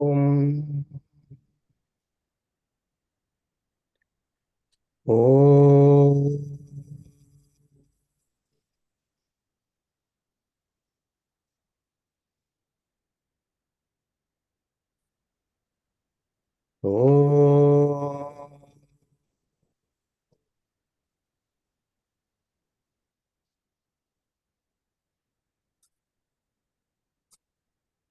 Om. Om. Om.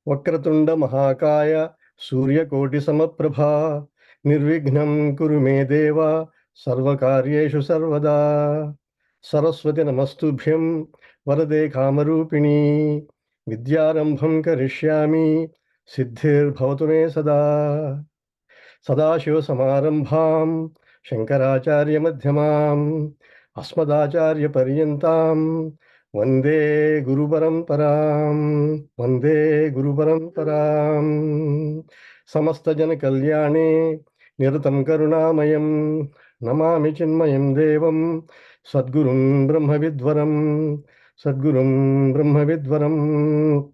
Vakratunda Mahakaya Suryakoti Samaprabha Nirvignam Kuru Me Deva Sarvakaryeshu Sarvada Saraswati Namastubhyam Varade Kamarupini Vidyarambham Karishyami Siddhir Bhavatu Me Sada Sadashiva Samarambham Shankaracharya Madhyamam Asmadacharya Paryantam Vande Guru Paramparam Vande Guru Paramparam Samasta Jana Kalyane Niratam Karunamayam Namami Chinmayam Devam Sadgurum Brahma Vidvaram Sadgurum Brahma Vidvaram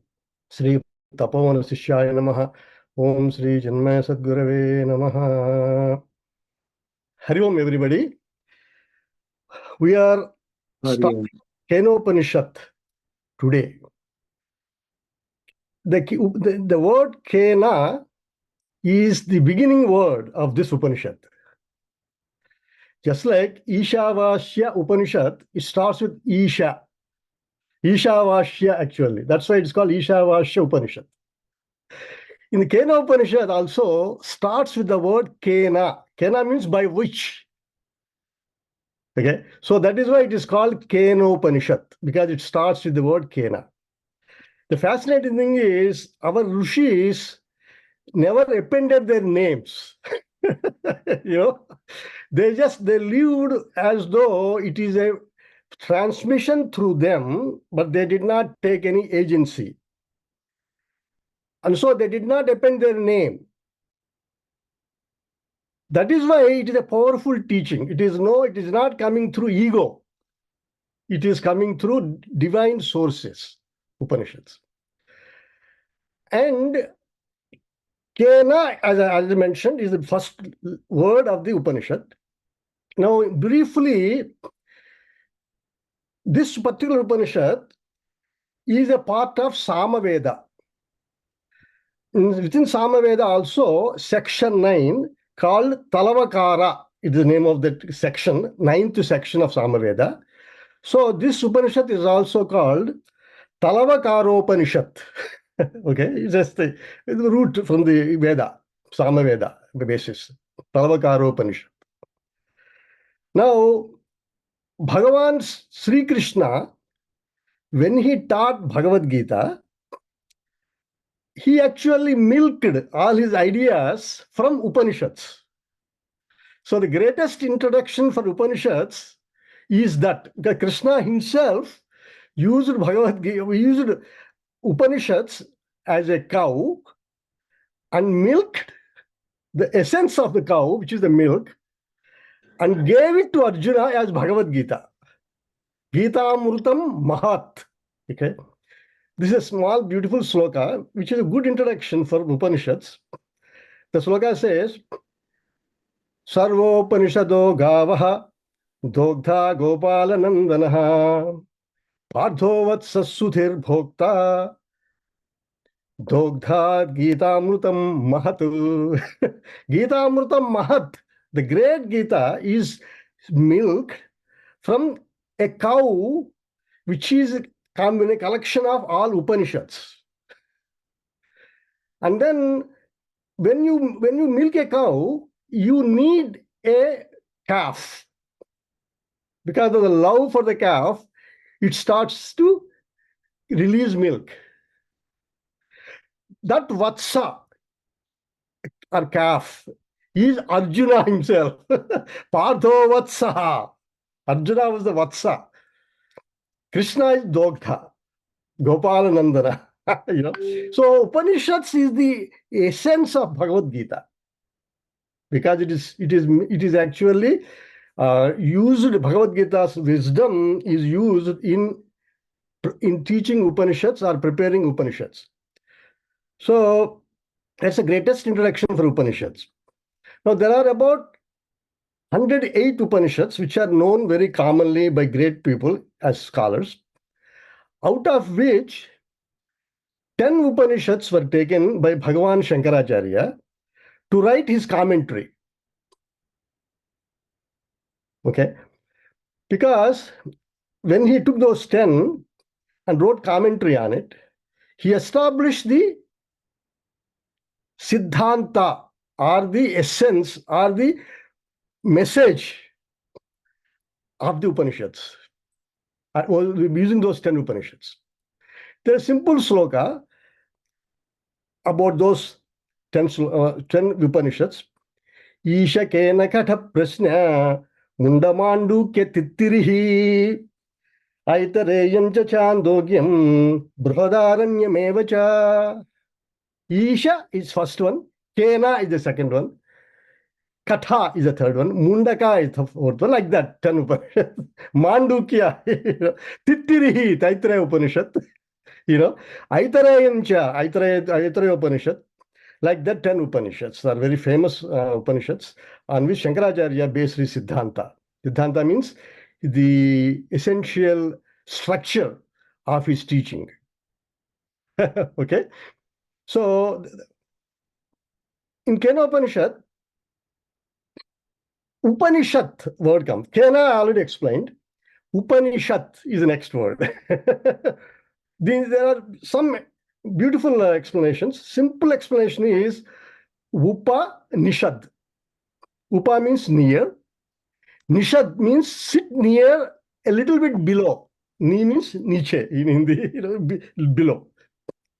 Sri Tapavana Sishyaya Namaha Om Sri Chinmaya Sadgurave Namaha. Hari Om, everybody. We are starting Kenopanishad today. The word Kena is the beginning word of this Upanishad. Just like Ishavasya Upanishad, it starts with Isha. Ishavasya, actually. That's why it's called Ishavasya Upanishad. In the Kena Upanishad also starts with the word Kena. Kena means by which. Okay, so that is why it is called Kenopanishad, because it starts with the word Kena. The fascinating thing is our rishis never appended their names. They lived as though it is a transmission through them, but they did not take any agency. And so they did not append their name. That is why it is a powerful teaching. It is not coming through ego. It is coming through divine sources, Upanishads. And Kena, as I mentioned, is the first word of the Upanishad. Now, briefly, this particular Upanishad is a part of Samaveda. Within Samaveda also, section 9, called Talavakara, is the name of that section, 9th section of Samaveda. So this Upanishad is also called Talavakaropanishad. Okay, it's just the root from the Veda, Samaveda, the basis. Talavakaropanishad. Now, Bhagavan Sri Krishna, when he taught Bhagavad Gita, he actually milked all his ideas from Upanishads. So the greatest introduction for Upanishads is that Krishna himself used Bhagavad Gita, used Upanishads as a cow and milked the essence of the cow, which is the milk, and gave it to Arjuna as Bhagavad Gita. Gita Amrutam Mahat. Okay. This is a small, beautiful sloka, which is a good introduction for Upanishads. The sloka says, Sarvopanishado Gavaha Dogdha Gopala Nandanaha Pardhovat Sasuthir Bhokta Dogdha Gitamrutam Mahatu. Gitamrutam Mahat. The great Gita is milk from a cow, which is a collection of all Upanishads. And then when you milk a cow, you need a calf. Because of the love for the calf, it starts to release milk. That Vatsa, or calf, is Arjuna himself. Partho Vatsaha. Arjuna was the Vatsa. Krishna is Dogdha, Gopala Nandana. So Upanishads is the essence of Bhagavad Gita, because it is actually used. Bhagavad Gita's wisdom is used in teaching Upanishads or preparing Upanishads. So That's the greatest introduction for Upanishads. Now, there are about 108 Upanishads which are known very commonly by great people as scholars, out of which 10 Upanishads were taken by Bhagavan Shankaracharya to write his commentary. Okay? Because when he took those 10 and wrote commentary on it, he established the Siddhanta, or the essence, or the message of the Upanishads. Using those 10 Upanishads. There's a simple sloka about those 10 Upanishads. Isha kena katha prasna mundamandukya tittirihi aitareyam cha chandogyam brihadaranyam Isha is first one, Kena is the second one, Katha is the third one, Mundaka is the fourth one, like that, 10 Upanishads. Mandukya, Tittirihi, Taittiriya Upanishad, Aitarayam cha, Aitaraya Upanishad, like that 10 Upanishads are very famous Upanishads on which Shankaracharya based his Siddhanta. Siddhanta means the essential structure of his teaching. Okay? So, in Kenopanishad, Upanishad word comes. Kena I already explained. Upanishad is the next word. There are some beautiful explanations. Simple explanation is Upanishad. Upa means near. Nishad means sit near, a little bit below. Ni means niche in Hindi, below.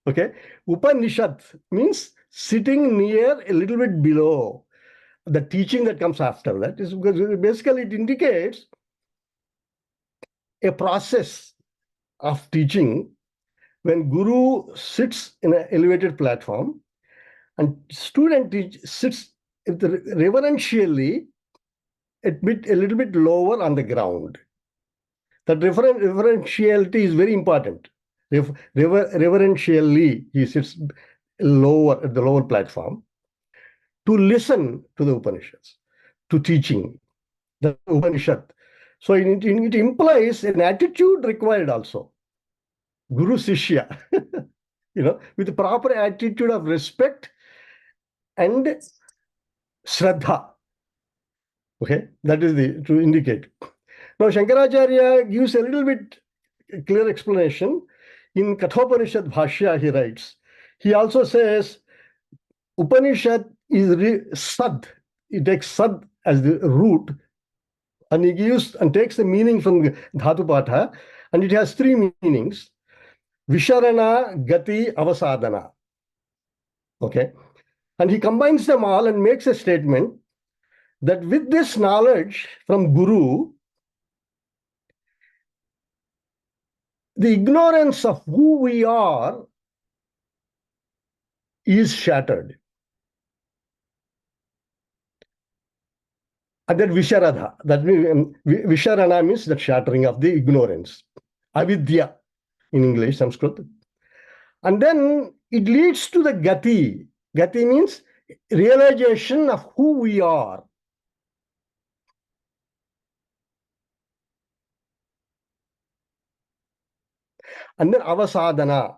Okay. Upanishad means sitting near, a little bit below. The teaching that comes after that is because basically it indicates a process of teaching when guru sits in an elevated platform and student sits reverentially a little bit lower on the ground. That reverentiality is very important. Reverentially, he sits lower at the lower platform to listen to the Upanishads, to teaching the Upanishad. So it implies an attitude required also. Guru Sishya, with the proper attitude of respect and Shraddha. Okay, that is to indicate. Now, Shankaracharya gives a little bit clear explanation. In Kathopanishad Bhashya, he writes, he also says, Upanishad is sad. He takes sad as the root, and he gives and takes the meaning from Dhatu Patha, and it has three meanings. Visharana, Gati, Avasadana. Okay. And he combines them all and makes a statement that with this knowledge from Guru, the ignorance of who we are is shattered. And that Visharadha, that Visharana means the shattering of the ignorance. Avidya in English, Sanskrit. And then it leads to the Gati. Gati means realization of who we are. And then Avasadana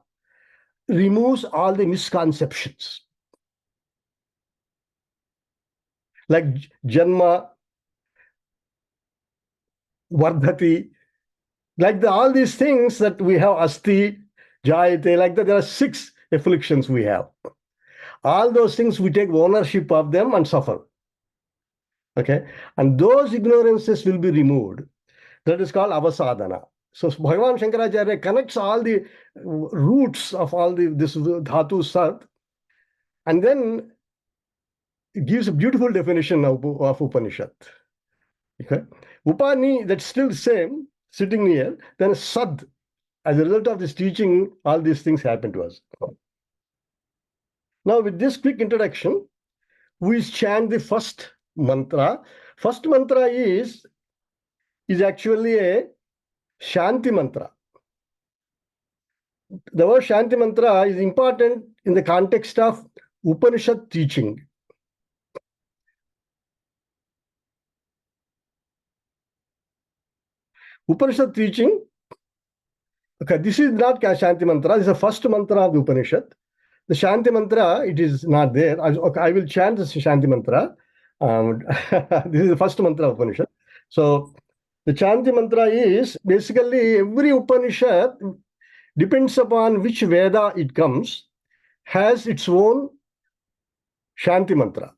removes all the misconceptions. Like Janma, Vardhati, like all these things that we have, Asti, Jayate, like that, there are 6 afflictions we have. All those things, we take ownership of them and suffer. Okay? And those ignorances will be removed. That is called Avasadana. So Bhagavan Shankaracharya connects all the roots of all this Dhatu Sat, and then it gives a beautiful definition of Upanishad. Okay? Upani, that's still the same, sitting near, then Sad. As a result of this teaching, all these things happen to us. Now, with this quick introduction, we chant the first mantra. First mantra is actually a Shanti mantra. The word Shanti mantra is important in the context of Upanishad teaching. Upanishad teaching. Okay, this is not Shanti mantra. This is the first mantra of the Upanishad. The Shanti mantra, it is not there. I will chant the Shanti mantra. This is the first mantra of Upanishad. So the Shanti mantra is basically every Upanishad depends upon which Veda it comes, has its own Shanti mantra.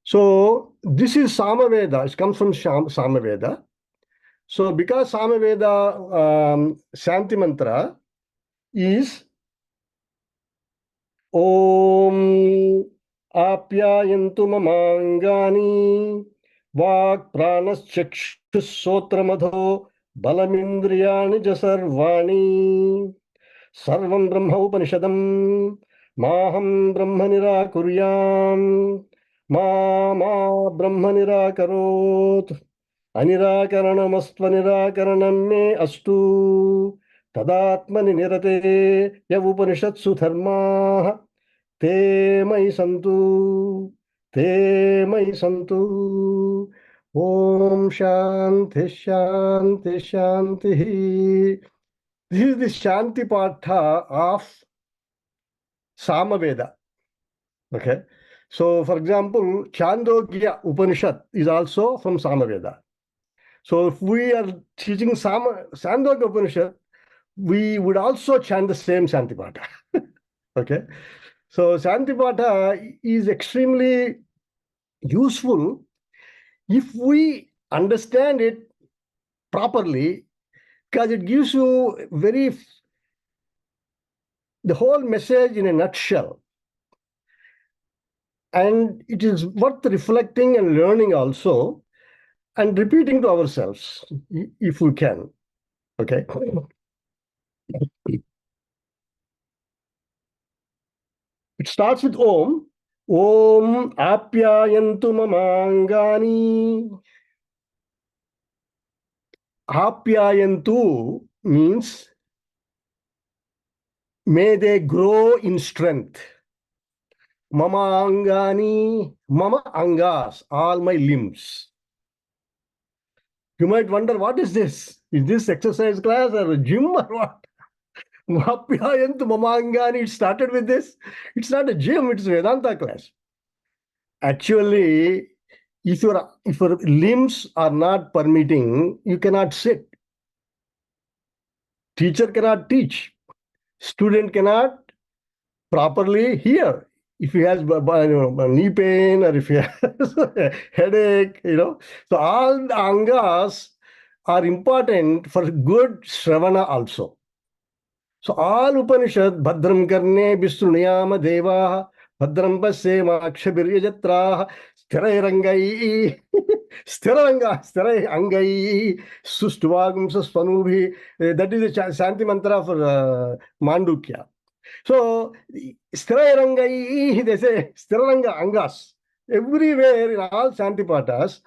So this is Samaveda. It comes from Samaveda. So because Samaveda Shanti mantra is Om Apyayantu Mamangani Vak Pranaschakshusotramadho Balamindriyani Jasarvani Sarvam Brahma Upanishadam Maham Brahma Nirakuryam Ma Brahma Nirakarot Anirakaranamastva Nirakaranam Me Astu Tadatmani Nirate Yav Upanishatsu Dharma Te Mai Santu Te Mai Santu Om Shanti Shanti Shanti. This is the Shanti Patha of Samaveda. Okay. So, for example, Chandogya Upanishad is also from Samaveda. So, if we are teaching Chandogya Upanishad, we would also chant the same Shanti Patha. Okay. So, Shanti Patha is extremely useful if we understand it properly, because it gives you the whole message in a nutshell. And it is worth reflecting and learning also and repeating to ourselves if we can. Okay. It starts with Om. Om Apyayantu Mamangani. Apyayantu means may they grow in strength. Mama Angani, Mama Angas, all my limbs. You might wonder, what is this? Is this exercise class or a gym or what? Mapyayantu Mamangani, it started with this. It's not a gym, it's a Vedanta class. Actually, if your limbs are not permitting, you cannot sit. Teacher cannot teach. Student cannot properly hear. If he has knee pain or if he has a headache, So all the angas are important for good Shravana also. So all Upanishad, Bhadram Karne Vishnuyama Deva, Bhadram Pasye Makshabiryajatraha, Sthirairangai, Sthirairangai, Sustuvagum Saspanubhi. That is the Shanti mantra for Mandukya. So, Sthirarangai, they say, Sthiraranga Angas. Everywhere in all Shantipatas,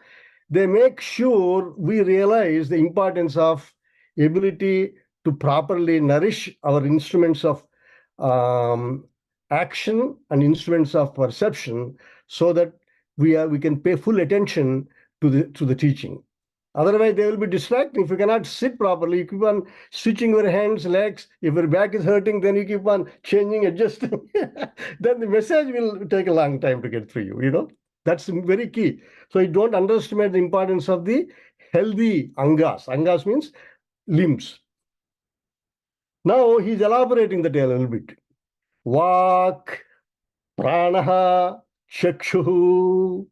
they make sure we realize the importance of ability to properly nourish our instruments of action and instruments of perception so that we can pay full attention to the teaching. Otherwise, they will be distracting. If you cannot sit properly, you keep on switching your hands, legs. If your back is hurting, then you keep on changing, adjusting. Then the message will take a long time to get through you. That's very key. So you don't underestimate the importance of the healthy angas. Angas means limbs. Now he's elaborating that a little bit. Vak, pranaha, chakshuhu.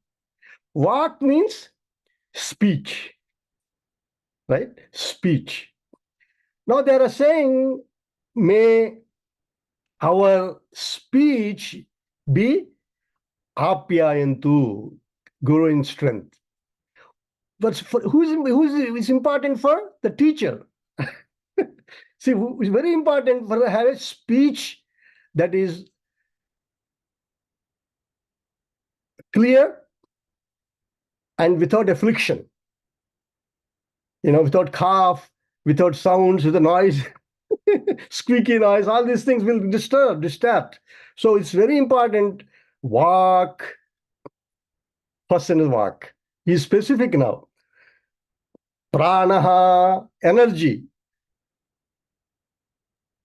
Vak means speech. Right? Speech. Now they are saying, may our speech be apyayantu, grow in strength. But who's important for? The teacher. See, it's very important for to have a speech that is clear and without affliction. Without cough, without sounds, without noise. squeaky noise, all these things will distract. So it's very important. Walk, person is walk. He's specific now. Pranaha, energy.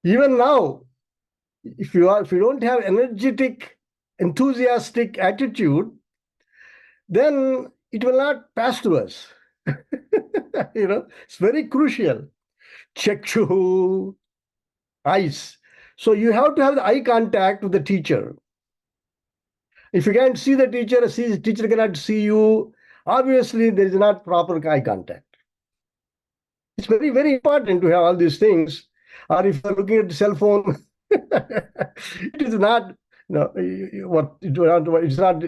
Even now, if you don't have energetic, enthusiastic attitude, then it will not pass to us. It's very crucial. Chakshu, eyes. So you have to have the eye contact with the teacher. If you can't see the teacher cannot see you, obviously there is not proper eye contact. It's very, very important to have all these things. Or if you're looking at the cell phone, it is not, it's not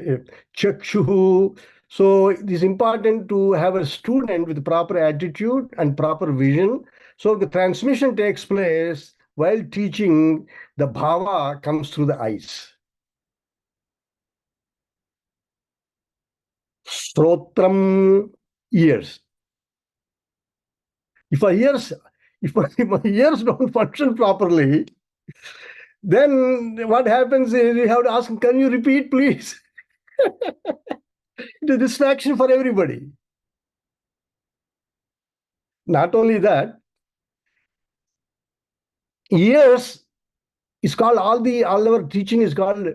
chakshu. So it is important to have a student with proper attitude and proper vision. So the transmission takes place while teaching, the bhava comes through the eyes. Srotram, ears. If my ears don't function properly, then what happens is you have to ask, can you repeat, please? It's a distraction for everybody. Not only that, ears is called, all our teaching is called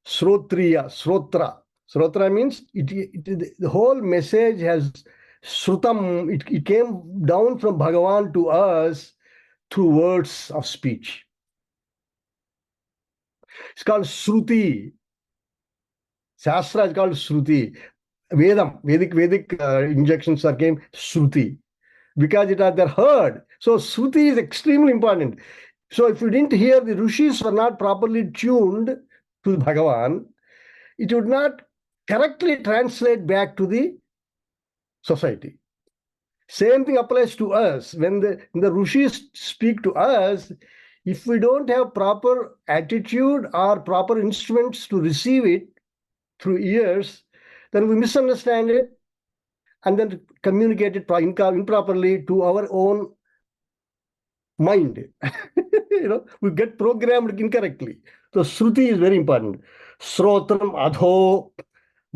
Srotriya, Srotra. Srotra means the whole message has Srutam, it came down from Bhagavan to us through words of speech. It's called Shruti. Shastra is called Shruti. Vedic injections are came Shruti, because they're heard. So Shruti is extremely important. So if you didn't hear, the rishis were not properly tuned to Bhagavan, it would not correctly translate back to the society. Same thing applies to us. When the rishis speak to us, if we don't have proper attitude or proper instruments to receive it through ears, then we misunderstand it and then communicate it improperly to our own mind. We get programmed incorrectly. So Shruti is very important. Srotram adho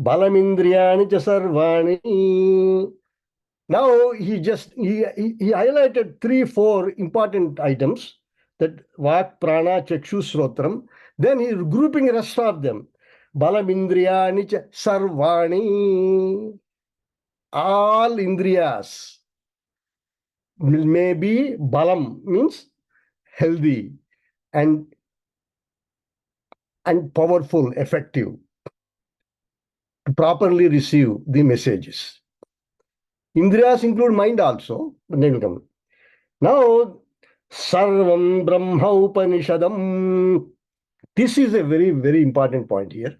balamindriyani cha sarvani. Now he highlighted 3-4 important items, that Vak, Prana, Chakshu, Srotram. Then he is grouping the rest of them. Balamindriyani cha sarvani. All indriyas. Maybe balam means healthy and powerful, effective to properly receive the messages. Indriyas include mind also, but they will come. Now, Sarvam Brahma Upanishadam. This is a very, very important point here.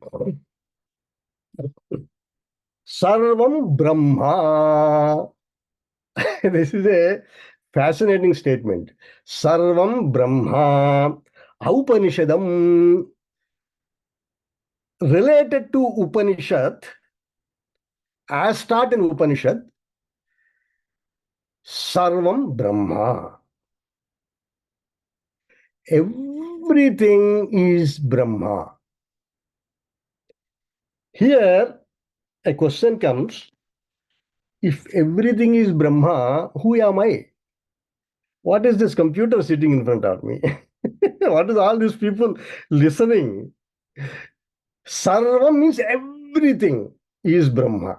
Sarvam Brahma. This is a fascinating statement. Sarvam Brahma Upanishadam. Related to Upanishad, as taught in Upanishad, Sarvam Brahma. Everything is Brahma. Here, a question comes, if everything is Brahma, who am I? What is this computer sitting in front of me? What is all these people listening? Sarvam means everything is Brahma.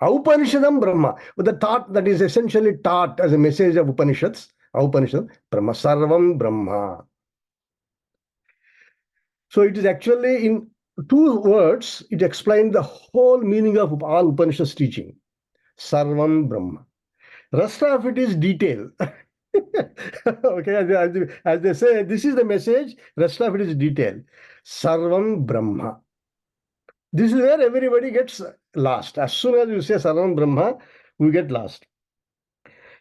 Upanishadam Brahma. The thought that is essentially taught as a message of Upanishads. Upanishad, Brahma. Sarvam Brahma. So it is actually in 2 words, it explains the whole meaning of all Upanishads teaching. Sarvam Brahma. Rest of it is detail. Okay, as they say, this is the message, rest of it is detail. Sarvam Brahma. This is where everybody gets lost. As soon as you say Sarvam Brahma, we get lost.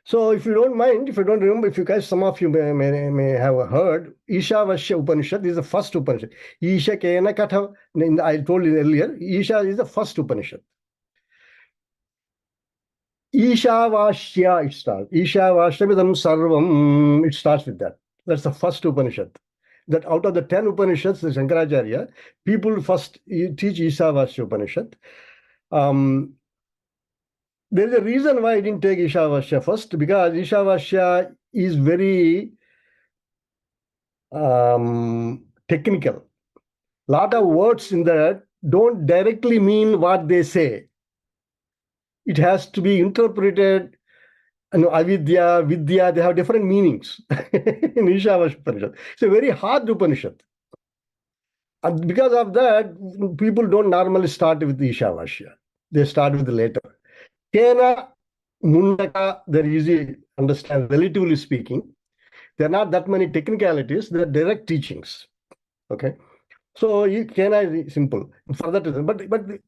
So if you don't mind, if you don't remember, if you guys, some of you may have heard, Ishavasya Upanishad is the first Upanishad. Isha Kena Katha, I told you earlier, Isha is the first Upanishad. Ishavashya, it starts. Ishavashyamidam sarvam, it starts with that. That's the first Upanishad. That out of the 10 Upanishads, the Shankaracharya, people first teach Ishavasya Upanishad. There is a reason why I didn't take Ishavasya first, because Ishavasya is very technical. Lot of words in that don't directly mean what they say. It has to be interpreted. Avidya, Vidya, they have different meanings in Ishavasya Upanishad. It's a very hard Upanishad. And because of that, people don't normally start with Ishavasya. They start with the later. Kena, Mundaka, they're easy to understand, relatively speaking. There are not that many technicalities, they're direct teachings. Okay. So Kena is simple for that reason. But the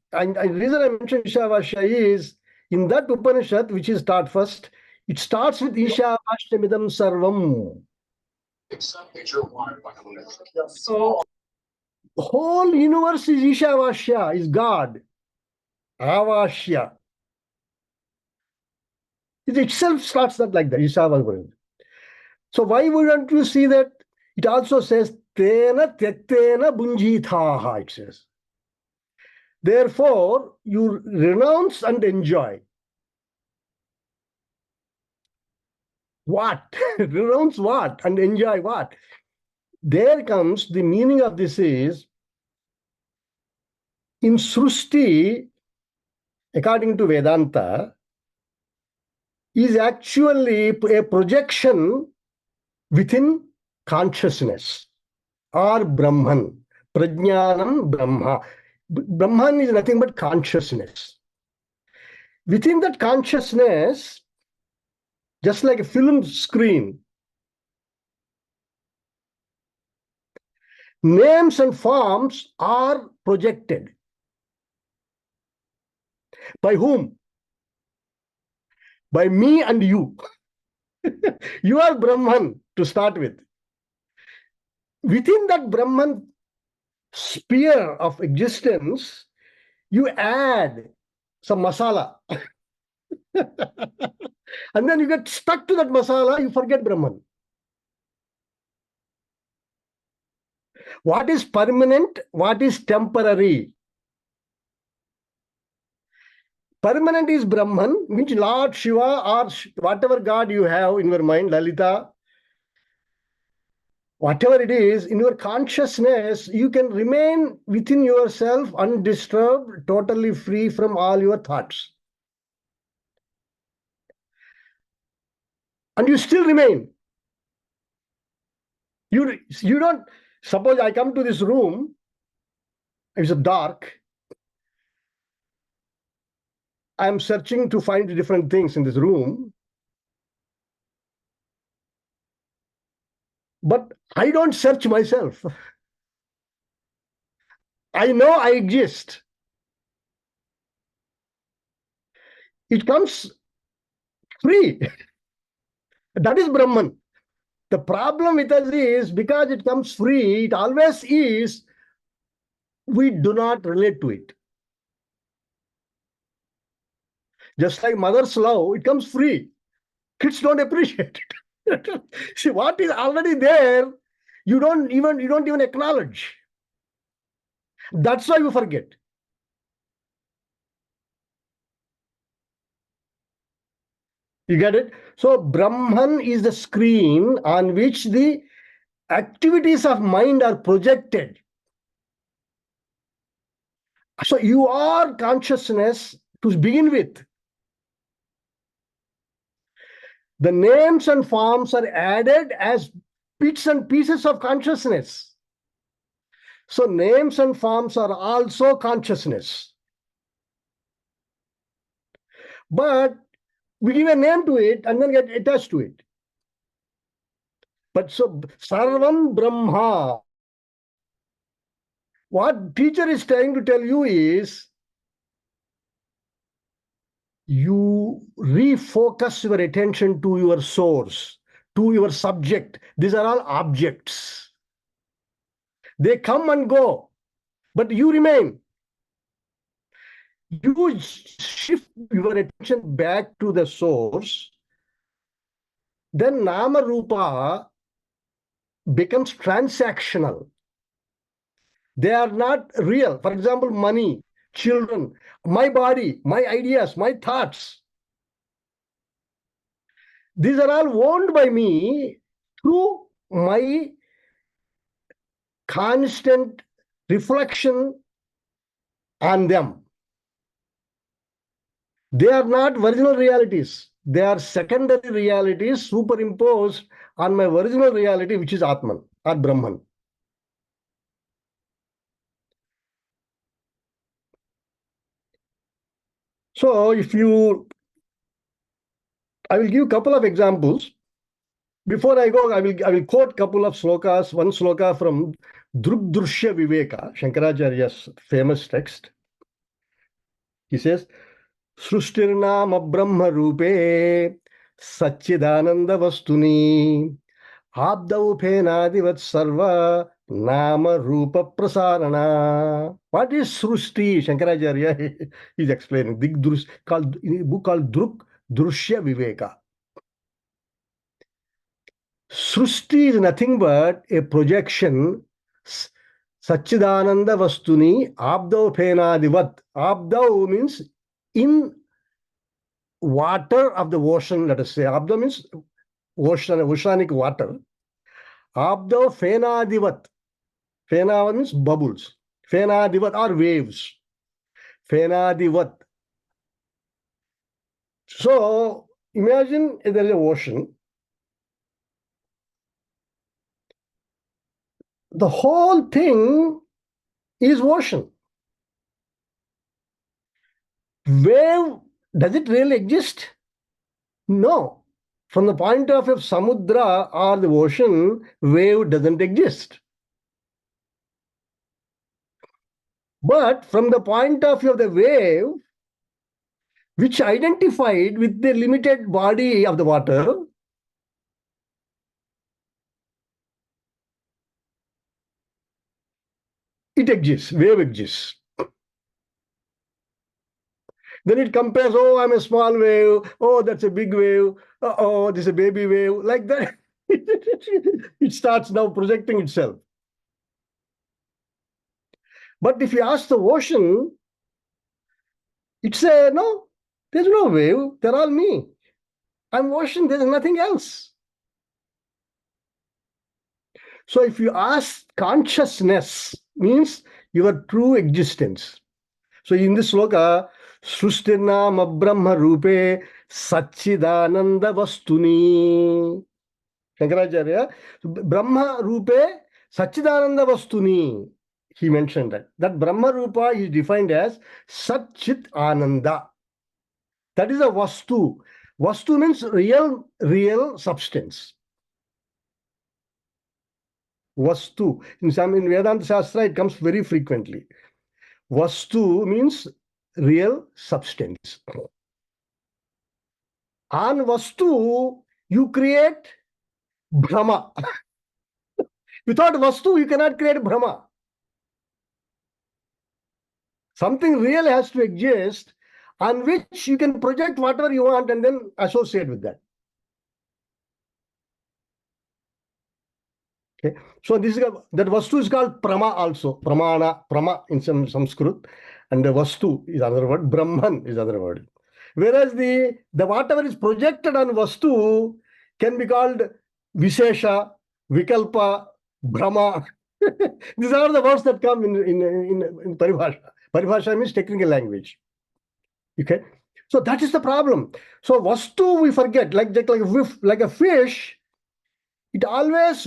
reason I mentioned Ishavasya is in that Upanishad, which is taught first, it starts with Ishavashyamidam sarvam. So the whole universe is Ishavasya, is God. Avashya. It itself starts that like that, Ishavasya. So why wouldn't you see that? It also says, Tena Tyaktena Bunjithaha, it says. Therefore, you renounce and enjoy. What? Renounce what? And enjoy what? There comes the meaning of this is, in Srushti, according to Vedanta, is actually a projection within consciousness or Brahman. Prajnanam Brahma. Brahman is nothing but consciousness. Within that consciousness, just like a film screen, names and forms are projected. By whom? By me and you. You are Brahman to start with. Within that Brahman sphere of existence, you add some masala. And then you get stuck to that masala, you forget Brahman. What is permanent? What is temporary? Permanent is Brahman, which Lord Shiva or whatever God you have in your mind, Lalita, whatever it is, in your consciousness, you can remain within yourself undisturbed, totally free from all your thoughts. And you still remain. You don't, suppose I come to this room, it's dark, I'm searching to find different things in this room, but I don't search myself. I know I exist. It comes free. That is Brahman. The problem with us is, because it comes free, it always is, we do not relate to it. Just like mother's love, it comes free. Kids don't appreciate it. See, what is already there, you don't even acknowledge. That's why you forget. You get it? So Brahman is the screen on which the activities of mind are projected. So you are consciousness to begin with. The names and forms are added as bits and pieces of consciousness. So names and forms are also consciousness. But we give a name to it and then get attached to it. But so Sarvam Brahma. What teacher is trying to tell you is, you refocus your attention to your source, to your subject. These are all objects. They come and go, but you remain. you shift your attention back to the source, then Nama Rupa becomes transactional. They are not real. For example, money, children, my body, my ideas, my thoughts. These are all owned by me through my constant reflection on them. They are not original realities. They are secondary realities superimposed on my original reality, which is Atman or Brahman. So I will give a couple of examples. Before I go, I will quote a couple of slokas. One sloka from Drugdrushya Viveka, Shankaracharya's famous text. He says, Srushtirnama Brahma Rupe Satchidananda Vastuni Abdau Phenadivat Sarva Nama Rupa Prasarana. What is Srushti? Shankaracharya is explaining. In a book called Drushya Viveka. Srushti is nothing but a projection. Satchidananda Vastuni Abdau Phenadivat. Abdau means in water of the ocean, let us say. Abdau means oceanic water. Abdau Phenadivat. Phena means bubbles. Phenadivat are waves. Phenadivat. So imagine there is an ocean. The whole thing is ocean. Wave, does it really exist? No. From the point of view of Samudra or the ocean, wave doesn't exist. But from the point of view of the wave, which identified with the limited body of the water, it exists, wave exists. Then it compares, oh, I'm a small wave, oh, that's a big wave, oh, this is a baby wave, like that. It starts now projecting itself. But if you ask the ocean, it's a no, there's no wave, they're all me. I'm ocean, there's nothing else. So if you ask consciousness, means your true existence. So in this sloka, Srushtirnam Brahma Rupe Satchidananda Vastuni. Shankaracharya, Brahma Rupe Satchidananda Vastuni. He mentioned that. That Brahma Rupa is defined as Sat Chit Ananda. That is a Vastu. Vastu means real substance. Vastu. In Vedanta Shastra, it comes very frequently. Vastu means real substance. On Vastu, you create Brahma. Without Vastu, you cannot create Brahma. Something real has to exist on which you can project whatever you want and then associate with that. Okay. So this is that Vastu is called Prama also. Pramana, Prama in some Sanskrit. And the Vastu is another word. Brahman is another word. Whereas the whatever is projected on Vastu can be called Vishesha, Vikalpa, Brahma. These are the words that come in Paribhasha. Paribhasha means technical language. Okay. So that is the problem. So Vastu we forget, like a fish, it always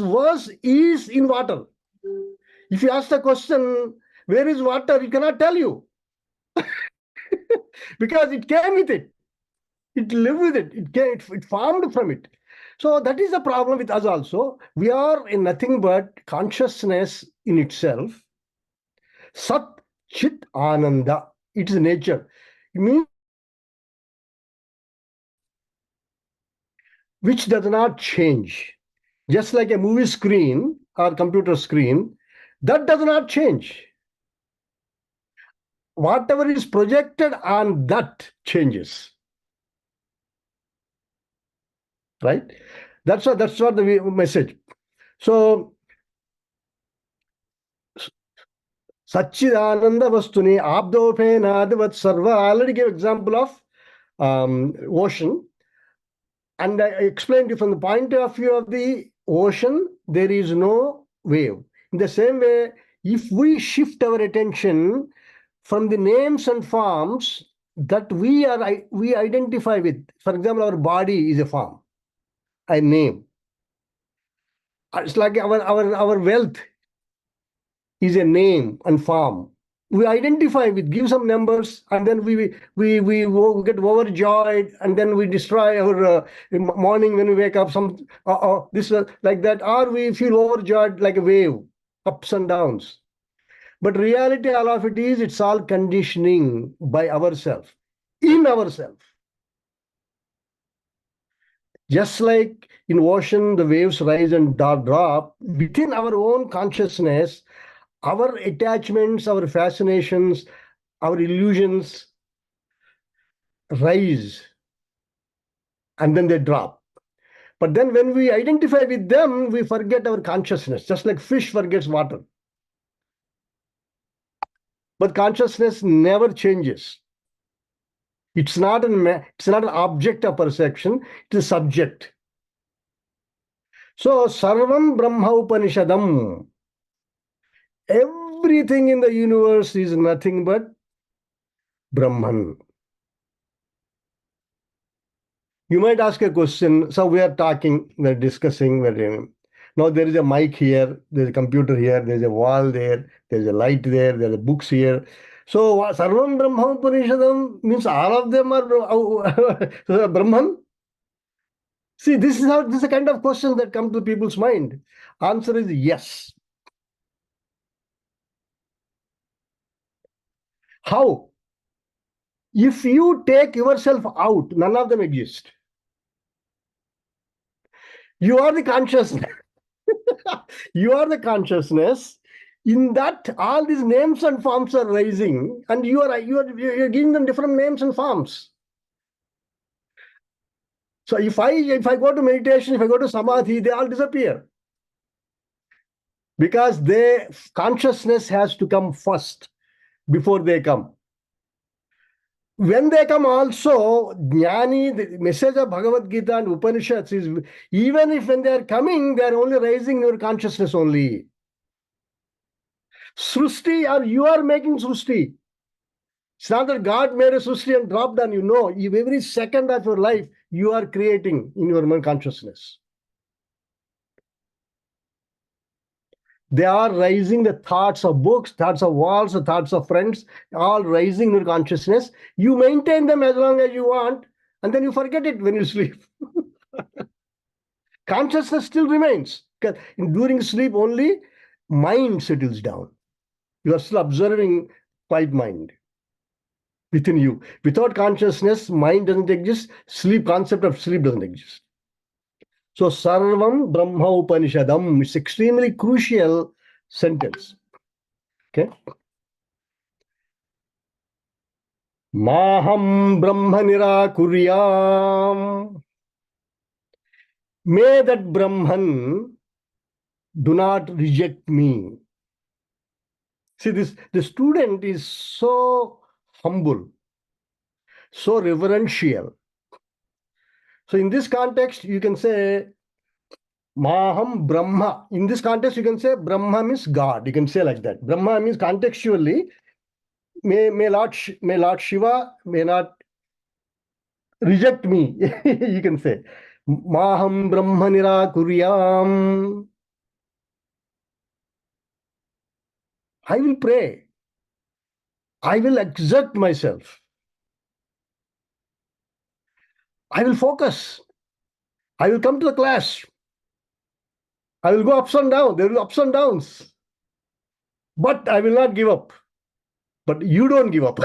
is in water. If you ask the question, where is water? It cannot tell you. Because it came with it. It lived with it. It formed from it. So that is the problem with us also. We are in nothing but consciousness in itself. Sat Chit Ananda. It is nature. It means which does not change. Just like a movie screen or computer screen, that does not change. whatever is projected on that changes. Right? That's what the message. So Satchidananda Vastuni Abdopena Sarva. I already gave example of ocean. And I explained you from the point of view of the ocean, there is no wave. In the same way, if we shift our attention from the names and forms that we identify with, for example, our body is a form, a name. It's like our wealth is a name and form. We identify with, give some numbers, and then we get overjoyed, and then we destroy our morning when we wake up. This like that, or we feel overjoyed like a wave, ups and downs. But reality, all of it is, it's all conditioning by ourselves, in ourselves. Just like in ocean, the waves rise and drop, within our own consciousness, our attachments, our fascinations, our illusions rise and then they drop. But then when we identify with them, we forget our consciousness, just like fish forgets water. But consciousness never changes. It's not an object of perception, it's a subject. So, Sarvam Brahma Upanishadam. Everything in the universe is nothing but Brahman. You might ask a question. So we are talking, we're discussing, now there is a mic here, there's a computer here, there's a wall there, there's a light there, there's a books here. So Sarvam Brahma Upanishadam means all of them are Brahman. See, this is the kind of questions that come to people's mind. Answer is yes. How? If you take yourself out, none of them exist. You are the consciousness. You are the consciousness. In that, all these names and forms are rising, and you're giving them different names and forms. So if I go to meditation, if I go to samadhi, they all disappear. Because consciousness has to come first before they come. When they come also, Jnani, the message of Bhagavad Gita and Upanishads is, even if when they are coming, they are only raising your consciousness only. Srushti, or you are making Srushti. It's not that God made a Srushti and dropped on you. No, every second of your life, you are creating in your mind consciousness. They are raising the thoughts of books, thoughts of walls, the thoughts of friends, all raising your consciousness. You maintain them as long as you want, and then you forget it when you sleep. Consciousness still remains. During sleep only, mind settles down. You are still observing quiet mind within you. Without consciousness, mind doesn't exist. Concept of sleep doesn't exist. So, Sarvam Brahma Upanishadam is extremely crucial sentence. Okay. Maham Brahma Nirakuryam. May that Brahman do not reject me. See, the student is so humble, so reverential. So in this context, you can say Maham Brahma. In this context, you can say Brahma means God. You can say like that. Brahma means contextually, may Lord Shiva may not reject me. You can say Maham Brahma Nirakuryam. I will pray. I will exert myself. I will focus. I will come to the class. I will go ups and downs. There will be ups and downs. But I will not give up. But you don't give up.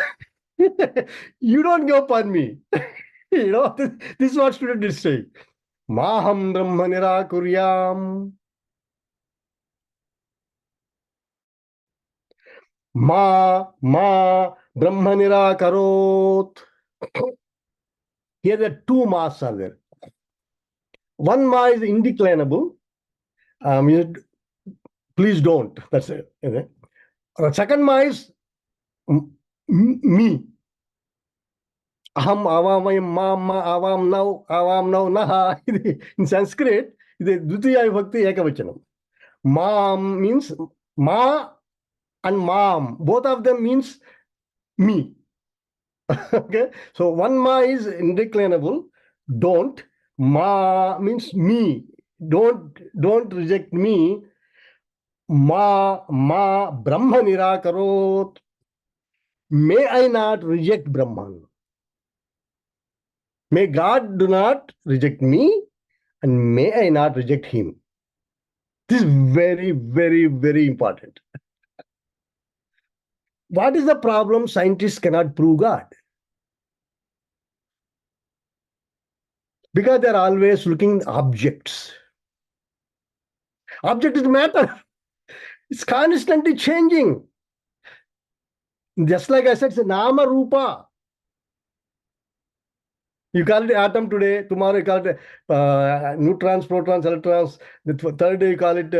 You don't give up on me. This is what student is saying. Maham Brahma Nirakuryam. Ma Brahma Nirakarot. Here the two Ma's are there. One Ma is indeclinable. Please don't. That's it. Second Ma is me. Aham avamayam ma avam now naha. In Sanskrit, the Dvitiya Vibhakti Ekavachanam. Mam means ma and mam. Both of them means me. Okay. So one ma is indeclinable. Don't. Ma means me. Don't reject me. Ma Brahma Nirakarot. May I not reject Brahman. May God do not reject me, and may I not reject him. This is very, very, very important. What is the problem? Scientists cannot prove God. Because they're always looking at objects. Object is matter. It's constantly changing. Just like I said, it's a nama rupa. You call it atom today, tomorrow you call it neutrons, protons, electrons. The third day you call it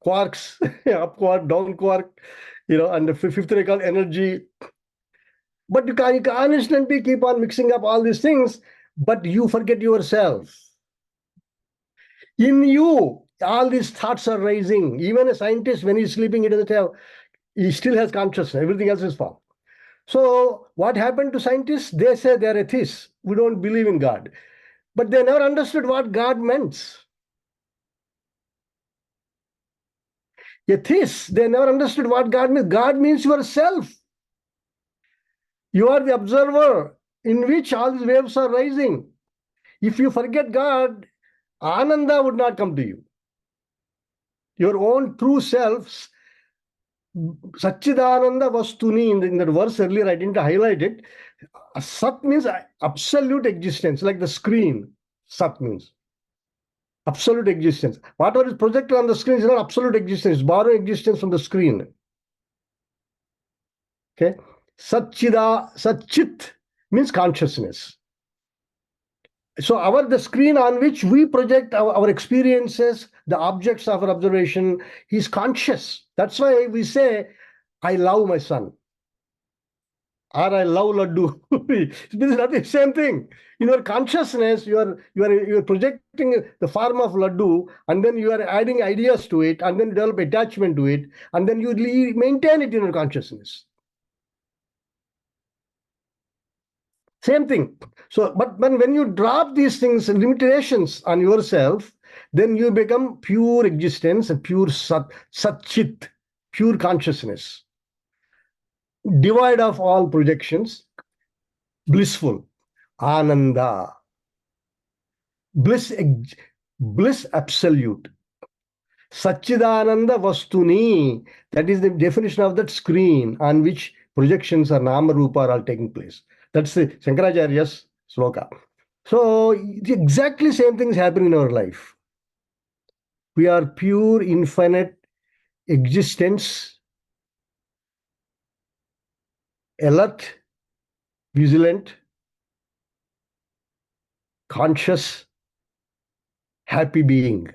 quarks, up quark, down quark, and the fifth day you call energy. But you constantly keep on mixing up all these things, but you forget yourself. In you, all these thoughts are rising. Even a scientist, when he's sleeping, he still has consciousness. Everything else is false. So what happened to scientists? They say they're atheists. We don't believe in God. But they never understood what God meant. Atheists, they never understood what God means. God means yourself. You are the observer in which all these waves are rising. If you forget God, Ananda would not come to you. Your own true selves, Satchidananda Vastuni, in that verse earlier, I didn't highlight it. Sat means absolute existence, like the screen. Sat means absolute existence. Whatever is projected on the screen is not absolute existence, it's borrowing existence from the screen. Okay. Satchit means consciousness. So the screen on which we project our experiences, the objects of our observation, is conscious. That's why we say, I love my son. Or I love Laddu. It's not the same thing. In your consciousness, you are projecting the form of Laddu, and then you are adding ideas to it, and then develop attachment to it, and then you maintain it in your consciousness. Same thing. So, but when you drop these things, limitations on yourself, then you become pure existence, pure Satchit, pure consciousness, devoid of all projections, blissful, Ananda, bliss absolute. Satchidananda Vastuni, that is the definition of that screen on which projections or Nama Rupa are all taking place. That's the Shankaracharya's sloka. So the exactly same things happen in our life. We are pure, infinite existence, alert, vigilant, conscious, happy being.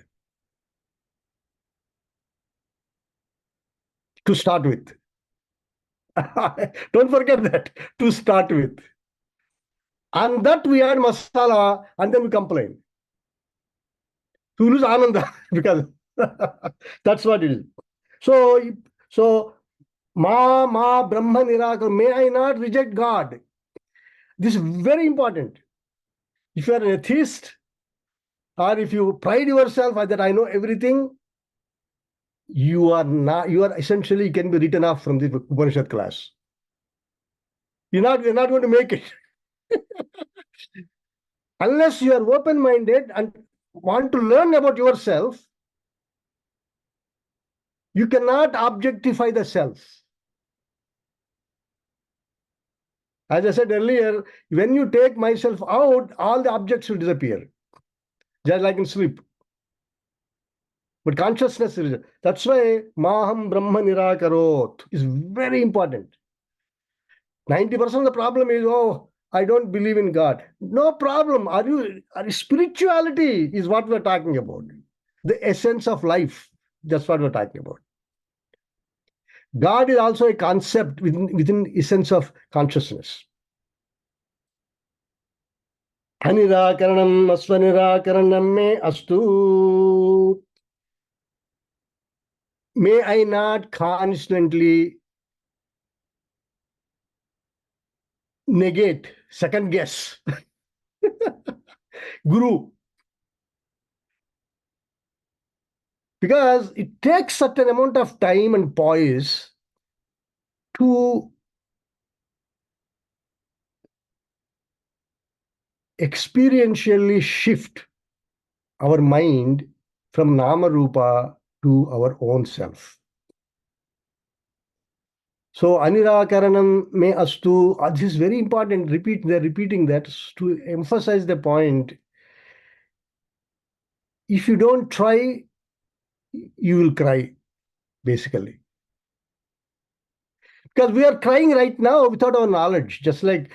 To start with. Don't forget that. To start with. And that we add masala and then we complain. To lose ananda because that's what it is. So ma Brahma Nirakar, may I not reject God. This is very important. If you are an atheist, or if you pride yourself that I know everything, you are essentially can be written off from the Upanishad class. You're not going to make it. Unless you are open-minded and want to learn about yourself, you cannot objectify the self. As I said earlier, when you take myself out, all the objects will disappear. Just like in sleep. But consciousness is, that's why Maham Brahma Nirakarot is very important. 90% of the problem is, oh, I don't believe in God. No problem. Spirituality is what we're talking about. The essence of life. That's what we're talking about. God is also a concept within essence of consciousness. Anirakaranam asvanirakaranam me astu. May I not constantly negate, second guess Guru. Because it takes certain amount of time and poise to experientially shift our mind from Nama Rupa to our own self. So Anirakaranam me astu, this is very important. They're repeating that to emphasize the point. If you don't try, you will cry, basically. Because we are crying right now without our knowledge, just like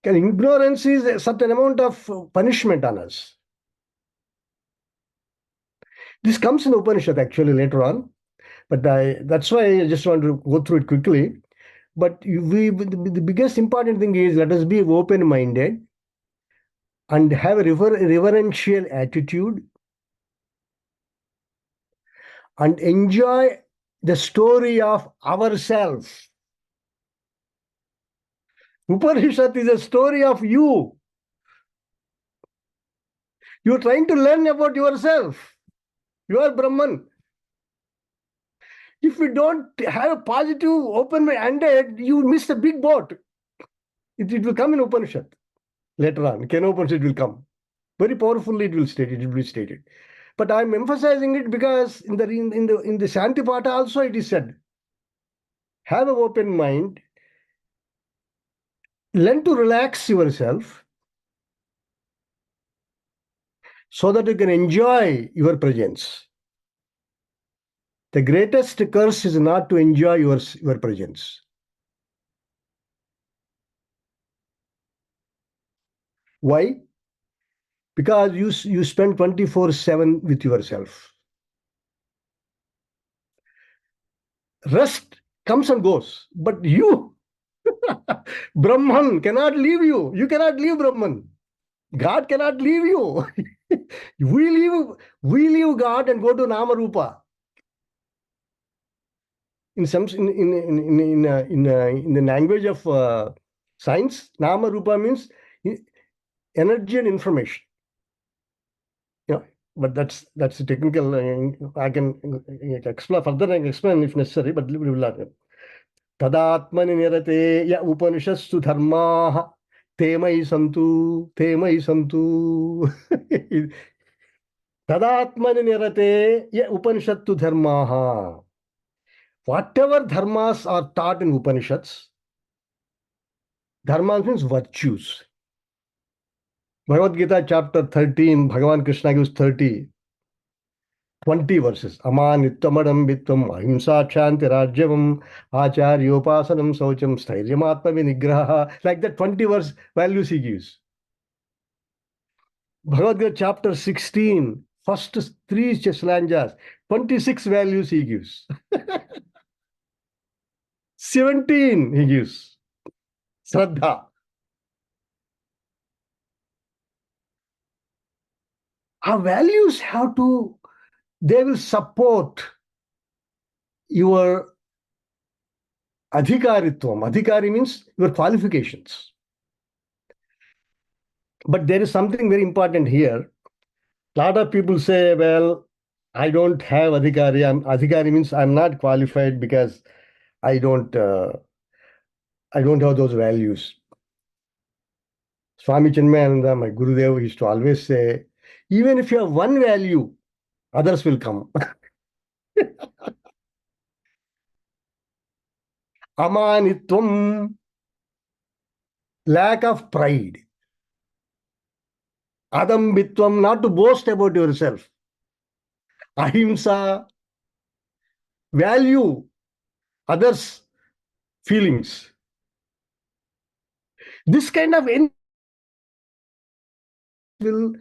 ignorance is a certain amount of punishment on us. This comes in Upanishad actually later on, but that's why I just want to go through it quickly. But the biggest important thing is let us be open-minded and have a reverential attitude and enjoy the story of ourselves. Upanishad is a story of you. You're trying to learn about yourself. You are Brahman. If you don't have a positive, open-minded, you miss the big boat. It will come in Upanishad later on. Kenopanishad will come. Very powerfully it will be stated. But I'm emphasizing it because in the Shantipata also it is said, have an open mind, learn to relax yourself so that you can enjoy your presence. The greatest curse is not to enjoy your presence. Why? Because you spend 24/7 with yourself. Rest comes and goes, but you, Brahman, cannot leave you. You cannot leave Brahman. God cannot leave you. we leave God and go to Nama Rupa. In the language of science, Nama Rupa means energy and information. You know, but that's a technical. I can explain further and explain if necessary, but we will not. Tadatmani nirate ya upanishastu dharmaha temai santu. Tadatmani nirate ya upanishattu dharmaha. Whatever dharmas are taught in Upanishads, dharma means virtues. Bhagavad Gita chapter 13, Bhagavan Krishna gives 20 verses. Amanitvamadam vitvam ahimsa kshanti rajyavam acharyopasanam saucham sthairyamatma vinigraha. Like that 20 verse values he gives. Bhagavad Gita chapter 16, first 3 stanzas, 26 values he gives. 17 he gives. Shraddha. Our values they will support your adhikaritvam. Adhikari means your qualifications. But there is something very important here. A lot of people say, well, I don't have adhikari. Adhikari means I'm not qualified because I don't have those values. Swami Chinmayananda, my Gurudev, used to always say, even if you have one value, others will come. Amanitvam, lack of pride. Adambitvam, not to boast about yourself. Ahimsa, value others' feelings. This kind of will,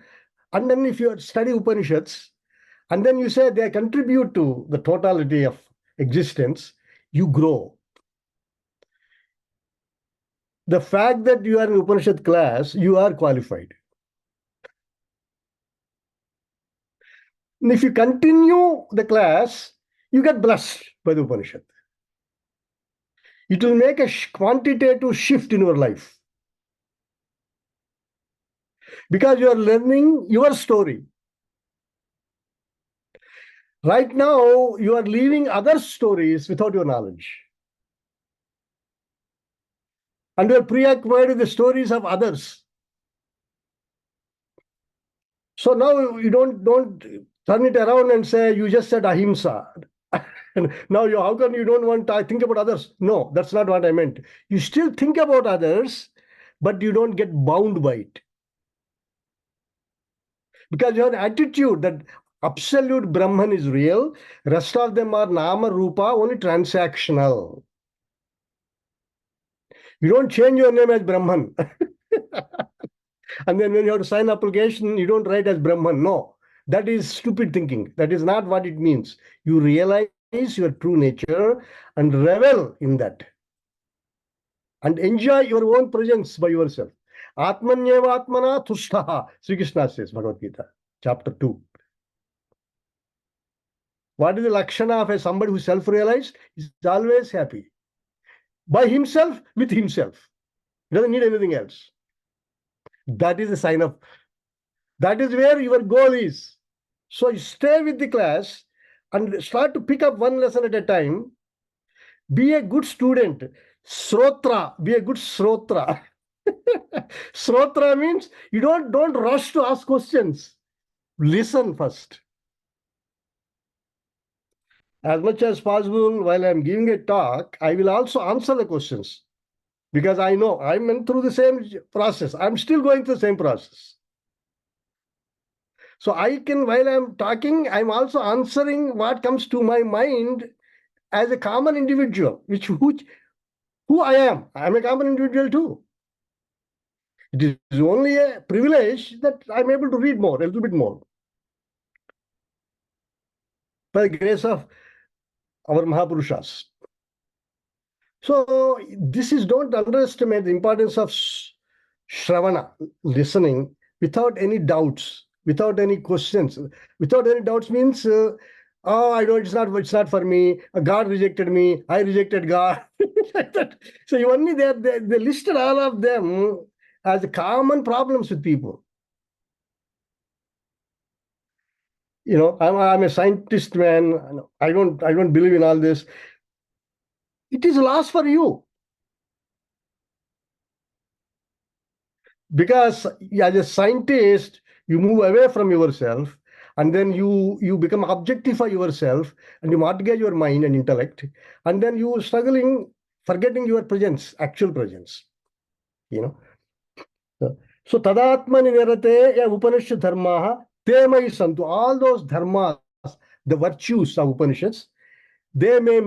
and then if you study Upanishads, and then you say they contribute to the totality of existence, you grow. The fact that you are in Upanishad class, you are qualified. And if you continue the class, you get blessed by the Upanishad. It will make a quantitative shift in your life. Because you are learning your story. Right now, you are leaving other stories without your knowledge. And you are preoccupied with the stories of others. So now you don't turn it around and say, you just said ahimsa. And now how come you don't want to think about others? No, that's not what I meant. You still think about others, but you don't get bound by it. Because you have an attitude that absolute Brahman is real, rest of them are Nama Rupa, only transactional. You don't change your name as Brahman. And then when you have to sign application, you don't write as Brahman. No, that is stupid thinking. That is not what it means. You realize your true nature and revel in that. And enjoy your own presence by yourself. Atmanyeva Atmana Tushtaha, Sri Krishna says, Bhagavad Gita, chapter 2. What is the lakshana of somebody who self-realized? Is always happy. By himself, with himself. He doesn't need anything else. That is a sign of, that is where your goal is. So you stay with the class and start to pick up one lesson at a time. Be a good student. Srotra, be a good srotra. Srotra means you don't rush to ask questions. Listen first. As much as possible, while I'm giving a talk, I will also answer the questions. Because I know I went through the same process. I'm still going through the same process. So I can, while I'm talking, I'm also answering what comes to my mind as a common individual, who I am. I'm a common individual too. It is only a privilege that I'm able to read more, a little bit more. By the grace of our Mahapurushas. So this is, don't underestimate the importance of Shravana, listening, without any doubts, without any questions. Without any doubts means, oh, I know it's not for me. God rejected me. I rejected God. Like that. So you only they listed all of them as common problems with people. You know, I'm a scientist, man. I don't believe in all this. It is loss for you. Because as a scientist, you move away from yourself, and then you become objectify yourself, and you mortgage your mind and intellect, and then you struggling, forgetting your presence, actual presence. You know. So tadatmani nirate ya Upanishad dharma te mai santu. All those dharmas, the virtues of Upanishads, they may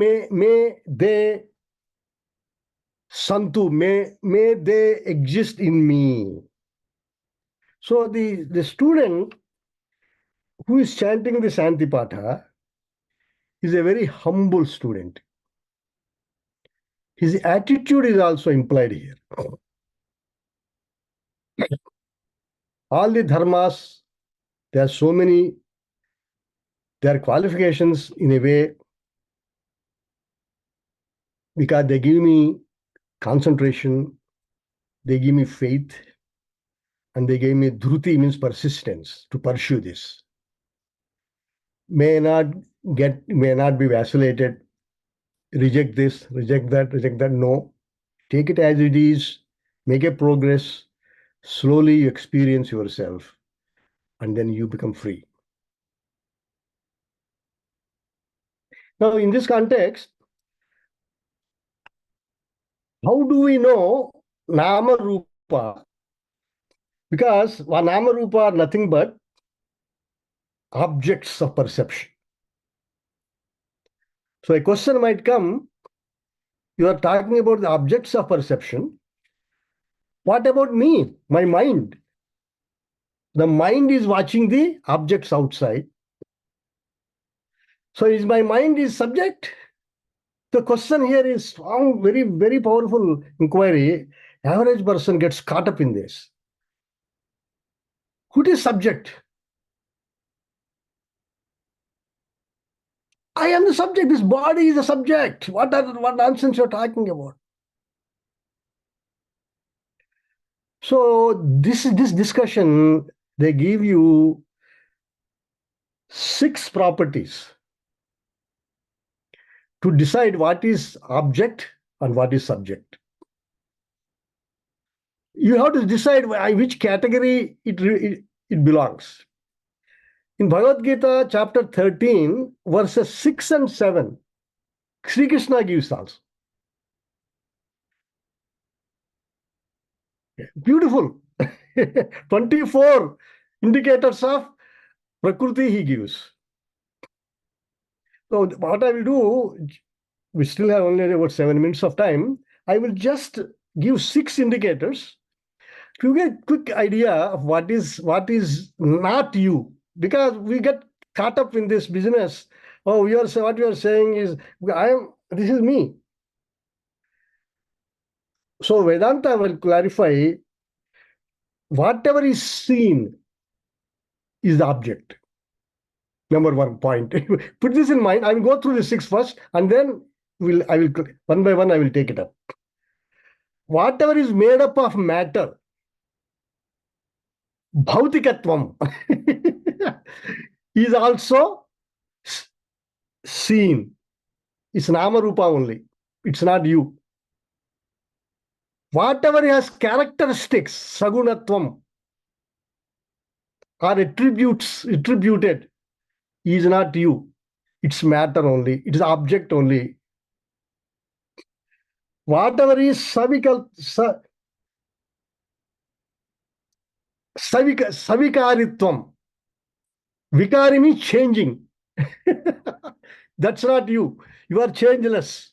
they santu, may they exist in me. So the student who is chanting the Santipatha is a very humble student. His attitude is also implied here. All the dharmas, there are so many, there are qualifications in a way, because they give me concentration, they give me faith, and they give me dhruti, means persistence to pursue this. May not be vacillated, reject this, reject that. No, take it as it is, make a progress. Slowly you experience yourself, and then you become free. Now, in this context, how do we know Nama Rupa? Because Nama Rupa are nothing but objects of perception. So a question might come, you are talking about the objects of perception. What about me, my mind? The mind is watching the objects outside. So is my mind is subject? The question here is strong, very, very powerful inquiry. Average person gets caught up in this. Who is subject? I am the subject. This body is the subject. What nonsense you're talking about? So this discussion, they give you 6 properties to decide what is object and what is subject. You have to decide which category it belongs. In Bhagavad Gita, chapter 13, verses 6 and 7, Sri Krishna gives also. Beautiful. 24 indicators of Prakriti he gives. So what I will do, we still have only about 7 minutes of time. I will just give 6 indicators to get a quick idea of what is not you. Because we get caught up in this business. Oh, what you are saying is, this is me. So Vedanta will clarify whatever is seen is the object. Number 1 point. Put this in mind. I will go through the 6 first, and then I will one by one I will take it up. Whatever is made up of matter, bhautikatvam, is also seen. It's nama rupa only. It's not you. Whatever has characteristics, sagunatvam, are attributed, is not you. It's matter only. It is object only. Whatever is savikaritvam, vikari means changing. That's not you. You are changeless.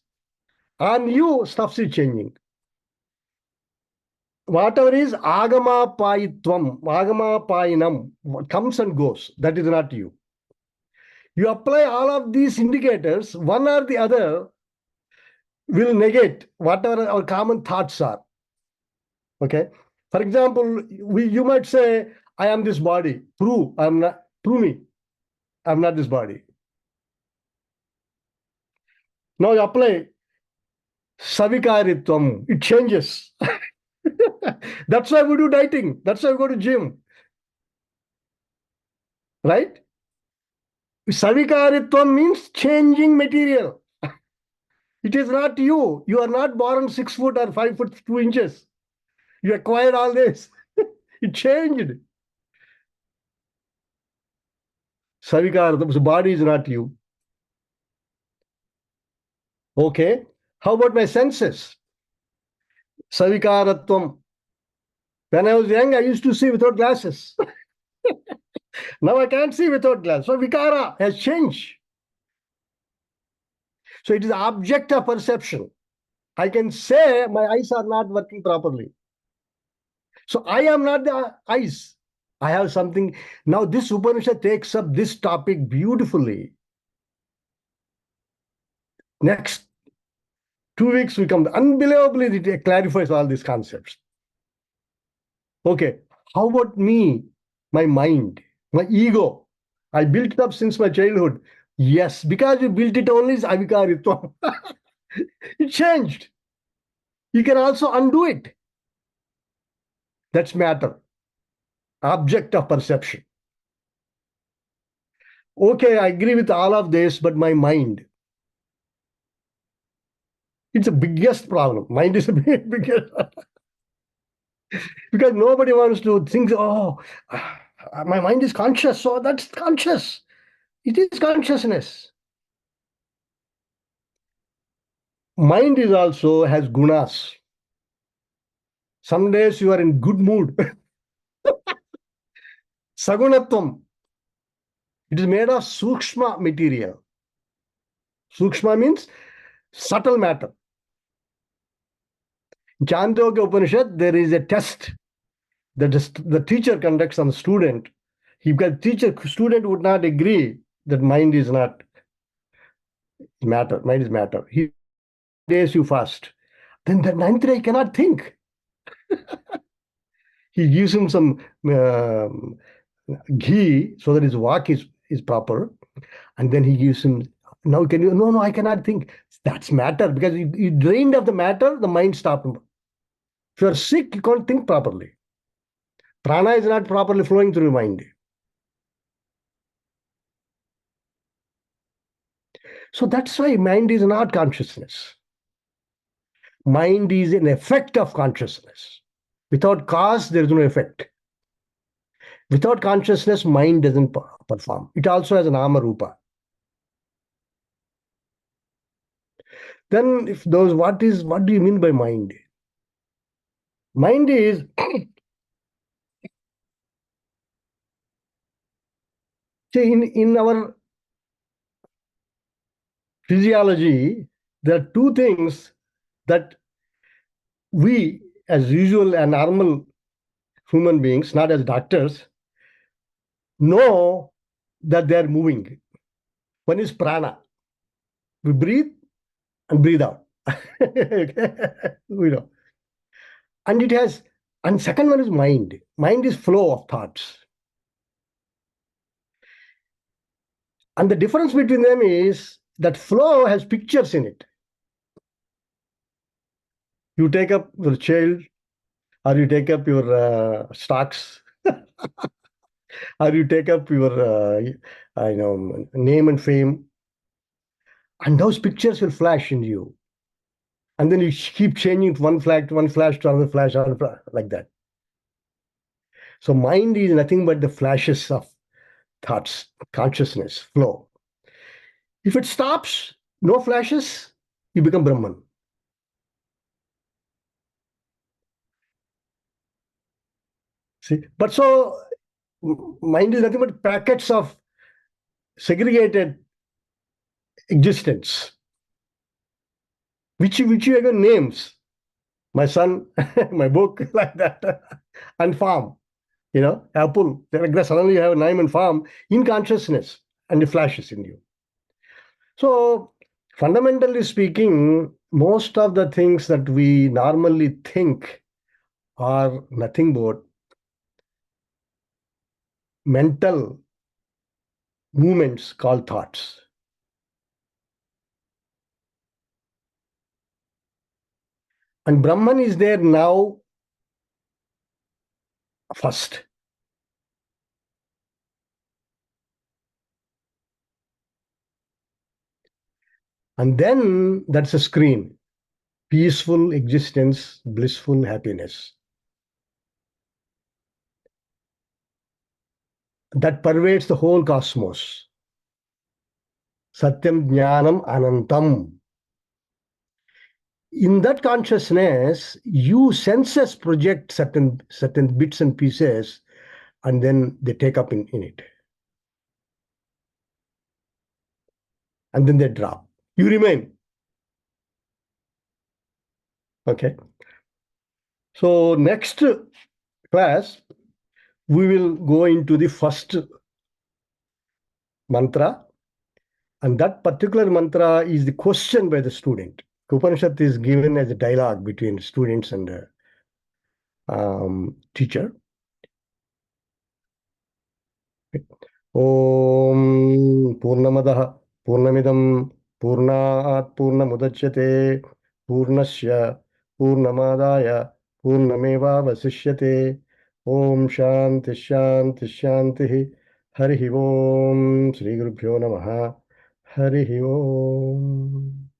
On you, stuff is changing. Whatever is agamapayitvam, agamapayinam, comes and goes, that is not you. You apply all of these indicators, one or the other will negate whatever our common thoughts are. Okay. For example, you might say, I am this body. Prove me. I'm not this body. Now you apply savikaritvam. It changes. That's why we do dieting. That's why we go to gym. Right? Savikaritvam means changing material. It is not you. You are not born 6 foot or 5 foot 2 inches. You acquired all this. It changed. Savikaritvam, the body is not you. Okay. How about my senses? Savikaratvam. When I was young, I used to see without glasses. Now I can't see without glasses. So vikara has changed. So it is object of perception. I can say my eyes are not working properly. So I am not the eyes. I have something. Now this Upanishad takes up this topic beautifully. Next 2 weeks we come. Unbelievably, it clarifies all these concepts. Okay, how about me, my mind, my ego? I built it up since my childhood. Yes, because you built it only is avikaritvam. It changed. You can also undo it. That's matter. Object of perception. Okay, I agree with all of this, but my mind. It's the biggest problem. Mind is the biggest. Because nobody wants to think, oh, my mind is conscious, so that's conscious. It is consciousness. Mind is also has gunas. Some days you are in good mood. Sagunatvam. It is made of sukshma material. Sukshma means subtle matter. Chandogya Upanishad, there is a test that the teacher conducts on the student. Because teacher, student would not agree that mind is not matter, mind is matter. He days you fast. Then the ninth day cannot think. He gives him some ghee so that his walk is proper. And then he gives him, now can you, no, I cannot think. That's matter, because you drained of the matter, the mind stopped. If you're sick, you can't think properly. Prana is not properly flowing through your mind. So that's why mind is not consciousness. Mind is an effect of consciousness. Without cause, there is no effect. Without consciousness, mind doesn't perform. It also has an nama rupa. Then, if those, what do you mean by mind? Mind is see, in our physiology, there are two things that we, as usual and normal human beings, not as doctors, know that they are moving. One is prana. We breathe and breathe out. We know. And it has, and second one is mind. Mind is flow of thoughts. And the difference between them is that flow has pictures in it. You take up your child, or you take up your stocks, or you take up your name and fame, and those pictures will flash in you. And then you keep changing one flash to another flash, like that. So mind is nothing but the flashes of thoughts, consciousness, flow. If it stops, no flashes, you become Brahman. See, but so mind is nothing but packets of segregated existence, which you have names. My son, my book, like that, and farm. Apple. Suddenly you have a name and farm in consciousness, and it flashes in you. So, fundamentally speaking, most of the things that we normally think are nothing but mental movements called thoughts. And Brahman is there now first. And then that's a screen. Peaceful existence, blissful happiness. That pervades the whole cosmos. Satyam Jnanam Anantam. In that consciousness, you senses project certain bits and pieces, and then they take up in it. And then they drop. You remain. Okay. So next class, we will go into the first mantra. And that particular mantra is the question by the student. Upanishad is given as a dialogue between students and teacher. Om Purnamadah Purnamidam Purnat Purnamudachyate Purnasya Purnamadaya Purnameva Vasishyate Om Shanti Shanti Shanti Harihi Om Sri Gurubhyo Namaha Harihi Om.